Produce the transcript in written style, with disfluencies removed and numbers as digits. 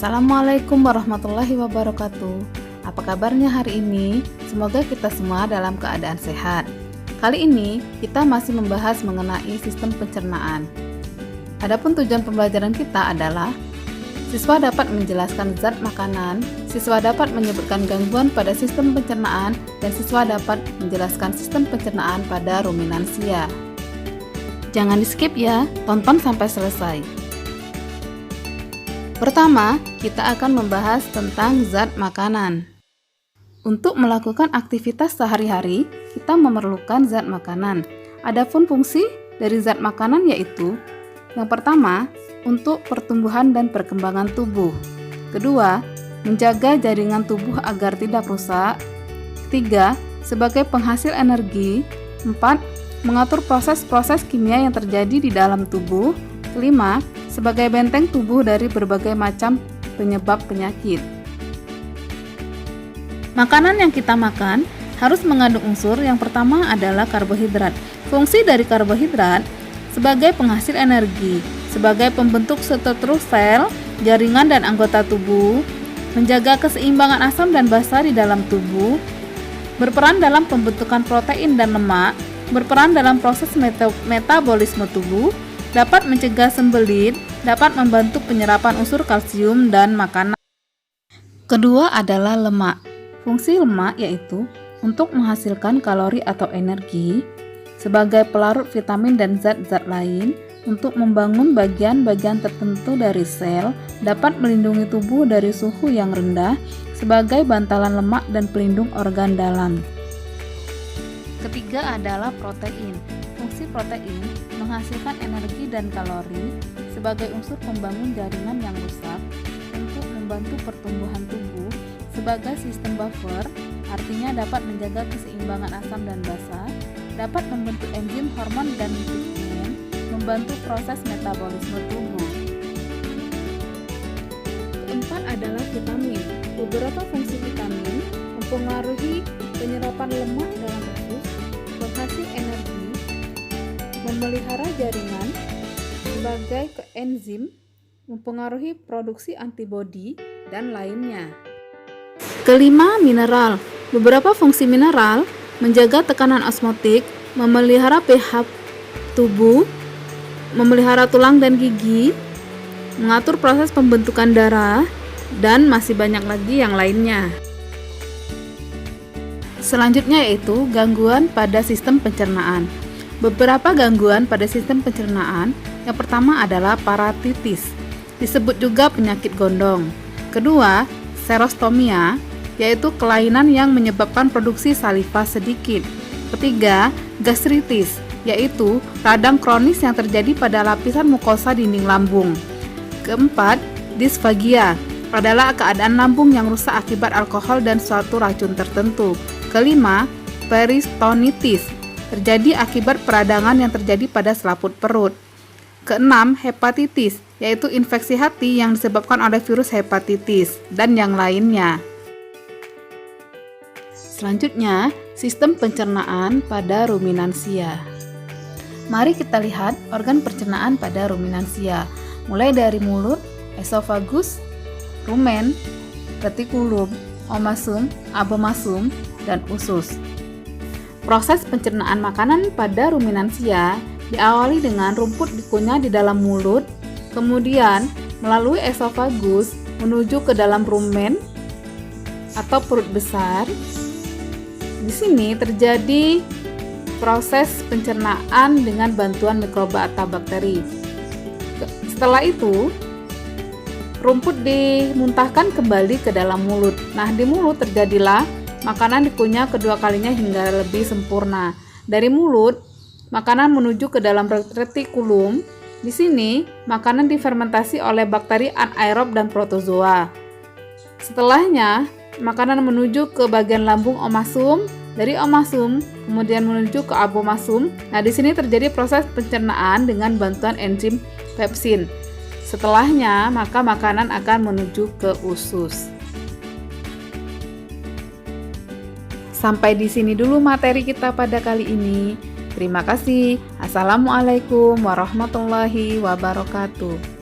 Assalamualaikum warahmatullahi wabarakatuh. Apa kabarnya hari ini? Semoga kita semua dalam keadaan sehat. Kali ini kita masih membahas mengenai sistem pencernaan. Adapun tujuan pembelajaran kita adalah siswa dapat menjelaskan zat makanan, siswa dapat menyebutkan gangguan pada sistem pencernaan, dan siswa dapat menjelaskan sistem pencernaan pada ruminansia. Jangan di-skip ya, tonton sampai selesai. Pertama, kita akan membahas tentang zat makanan. Untuk melakukan aktivitas sehari-hari, kita memerlukan zat makanan. Adapun fungsi dari zat makanan yaitu: yang pertama, untuk pertumbuhan dan perkembangan tubuh. Kedua, menjaga jaringan tubuh agar tidak rusak. Ketiga, sebagai penghasil energi. Empat, mengatur proses-proses kimia yang terjadi di dalam tubuh. Kelima, sebagai benteng tubuh dari berbagai macam penyebab penyakit. Makanan yang kita makan harus mengandung unsur. Yang pertama adalah karbohidrat. Fungsi dari karbohidrat sebagai penghasil energi, sebagai pembentuk struktur sel, jaringan dan anggota tubuh, menjaga keseimbangan asam dan basa di dalam tubuh, berperan dalam pembentukan protein dan lemak, berperan dalam proses metabolisme tubuh, dapat mencegah sembelit, dapat membantu penyerapan unsur kalsium dan makanan. Kedua adalah lemak. Fungsi lemak yaitu untuk menghasilkan kalori atau energi, sebagai pelarut vitamin dan zat-zat lain, untuk membangun bagian-bagian tertentu dari sel, dapat melindungi tubuh dari suhu yang rendah, sebagai bantalan lemak dan pelindung organ dalam. Ketiga adalah protein. Fungsi protein menghasilkan energi dan kalori sebagai unsur pembangun jaringan yang rusak, untuk membantu pertumbuhan tubuh, sebagai sistem buffer, artinya dapat menjaga keseimbangan asam dan basa, dapat membentuk enzim, hormon, dan pigmen, membantu proses metabolisme tubuh. Keempat adalah vitamin. Beberapa fungsi vitamin mempengaruhi penyerapan lemak dalam usus, penghasil energi, memelihara jaringan, sebagai koenzim, mempengaruhi produksi antibodi, dan lainnya. Kelima, mineral. Beberapa fungsi mineral menjaga tekanan osmotik, memelihara pH tubuh, memelihara tulang dan gigi, mengatur proses pembentukan darah, dan masih banyak lagi yang lainnya. Selanjutnya yaitu gangguan pada sistem pencernaan. Beberapa gangguan pada sistem pencernaan, yang pertama adalah paratitis, disebut juga penyakit gondong. Kedua, serostomia, yaitu kelainan yang menyebabkan produksi saliva sedikit. Ketiga, gastritis, yaitu radang kronis yang terjadi pada lapisan mukosa dinding lambung. Keempat, disfagia, adalah keadaan lambung yang rusak akibat alkohol dan suatu racun tertentu. Kelima, peritonitis, terjadi akibat peradangan yang terjadi pada selaput perut. Keenam, hepatitis, yaitu infeksi hati yang disebabkan oleh virus hepatitis, dan yang lainnya. Selanjutnya, sistem pencernaan pada ruminansia. Mari kita lihat organ pencernaan pada ruminansia, mulai dari mulut, esofagus, rumen, retikulum, omasum, abomasum, dan usus. Proses pencernaan makanan pada ruminansia diawali dengan rumput dikunyah di dalam mulut, kemudian melalui esofagus menuju ke dalam rumen atau perut besar. Di sini terjadi proses pencernaan dengan bantuan mikroba atau bakteri. Setelah itu, rumput dimuntahkan kembali ke dalam mulut. Nah, di mulut terjadilah makanan dikunyah kedua kalinya hingga lebih sempurna. Dari mulut, makanan menuju ke dalam retikulum. Di sini, makanan difermentasi oleh bakteri anaerob dan protozoa. Setelahnya, makanan menuju ke bagian lambung omasum. Dari omasum, kemudian menuju ke abomasum. Nah, di sini terjadi proses pencernaan dengan bantuan enzim pepsin. Setelahnya, maka makanan akan menuju ke usus. Sampai di sini dulu materi kita pada kali ini. Terima kasih. Assalamualaikum warahmatullahi wabarakatuh.